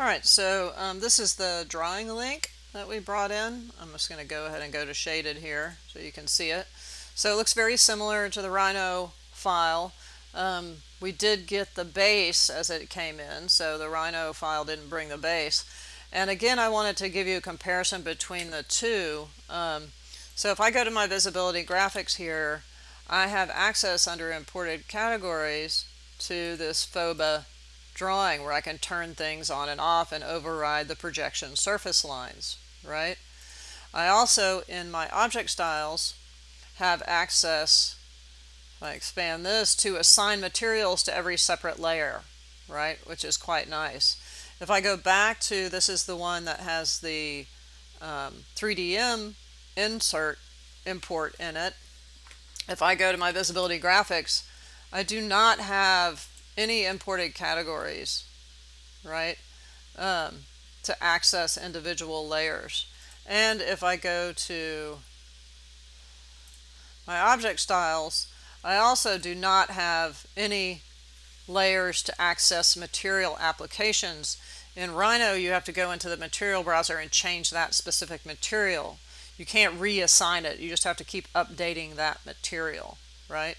Alright, so this is the drawing link that we brought in. I'm just going to go ahead and go to shaded here so you can see it. So it looks very similar to the Rhino file. We did get the base as it came in, so the Rhino file didn't bring the base. And again, I wanted to give you a comparison between the two. So if I go to my visibility graphics here, I have access under imported categories to this FOBA drawing where I can turn things on and off and override the projection surface lines, right? I also, in my object styles, have access, if I expand this, to assign materials to every separate layer, right? Which is quite nice. If I go back to, this is the one that has the 3DM import in it. If I go to my visibility graphics, I do not have any imported categories, right, to access individual layers. And if I go to my object styles, I also do not have any layers to access material applications. In Rhino, you have to go into the material browser and change that specific material. You can't reassign it. You just have to keep updating that material, right?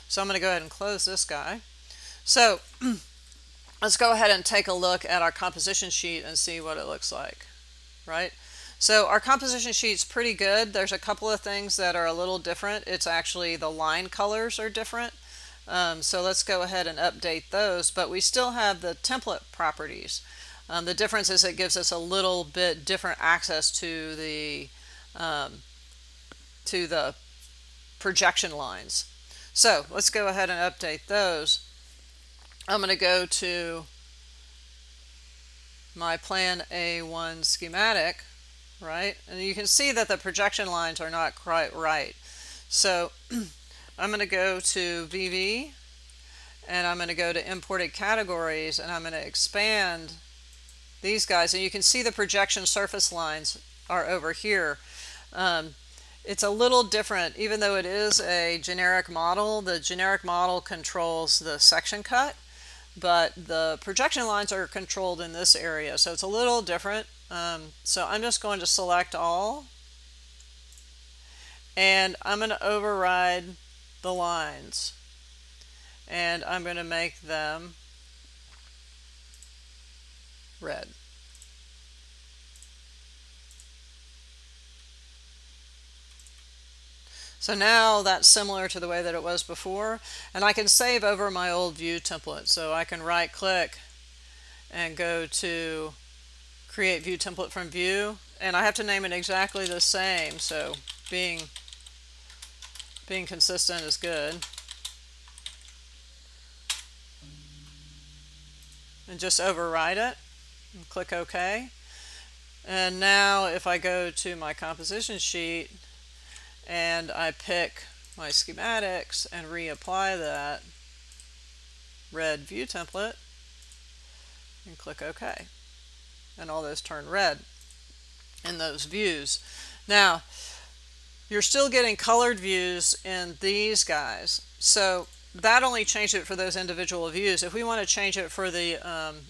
So I'm going to go ahead and close this guy. So let's go ahead and take a look at our composition sheet and see what it looks like, right? So our composition sheet's pretty good. There's a couple of things that are a little different. It's actually the line colors are different. So let's go ahead and update those, but we still have the template properties. The difference is it gives us a little bit different access to the projection lines. So let's go ahead and update those. I'm going to go to my Plan A1 schematic, right? And you can see that the projection lines are not quite right. So I'm going to go to VV, and I'm going to go to imported categories, and I'm going to expand these guys, and you can see the projection surface lines are over here. It's a little different. Even though it is a generic model, the generic model controls the section cut, but the projection lines are controlled in this area, so it's a little different. So I'm just going to select all, and I'm going to override the lines, and I'm going to make them red. So now that's similar to the way that it was before, and I can save over my old view template. So I can right click and go to create view template from view, and I have to name it exactly the same, so being consistent is good. And just override it and click OK. And now if I go to my composition sheet and I pick my schematics and reapply that red view template and click OK, and all those turn red in those views. Now you're still getting colored views in these guys, so that only changed it for those individual views. If we want to change it for the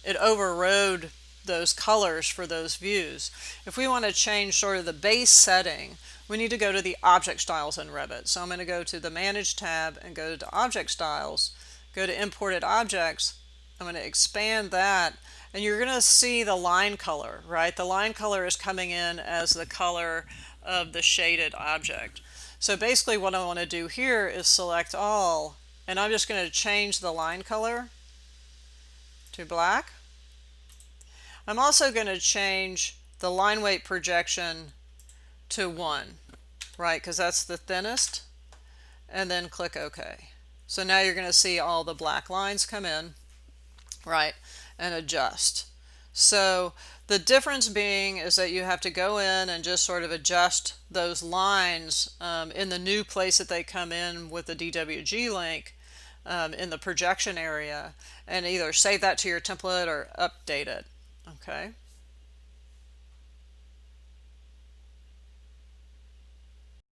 it overrode those colors for those views. If we want to change sort of the base setting, we need to go to the object styles in Revit. So I'm going to go to the Manage tab and go to Object Styles, go to Imported Objects. I'm going to expand that, and you're going to see the line color, right? The line color is coming in as the color of the shaded object. So basically what I want to do here is select all, and I'm just going to change the line color to black. I'm also going to change the line weight projection to 1, right, because that's the thinnest, and then click OK. So now you're going to see all the black lines come in, right, and adjust. So the difference being is that you have to go in and just sort of adjust those lines in the new place that they come in with the DWG link in the projection area, and either save that to your template or update it. Okay.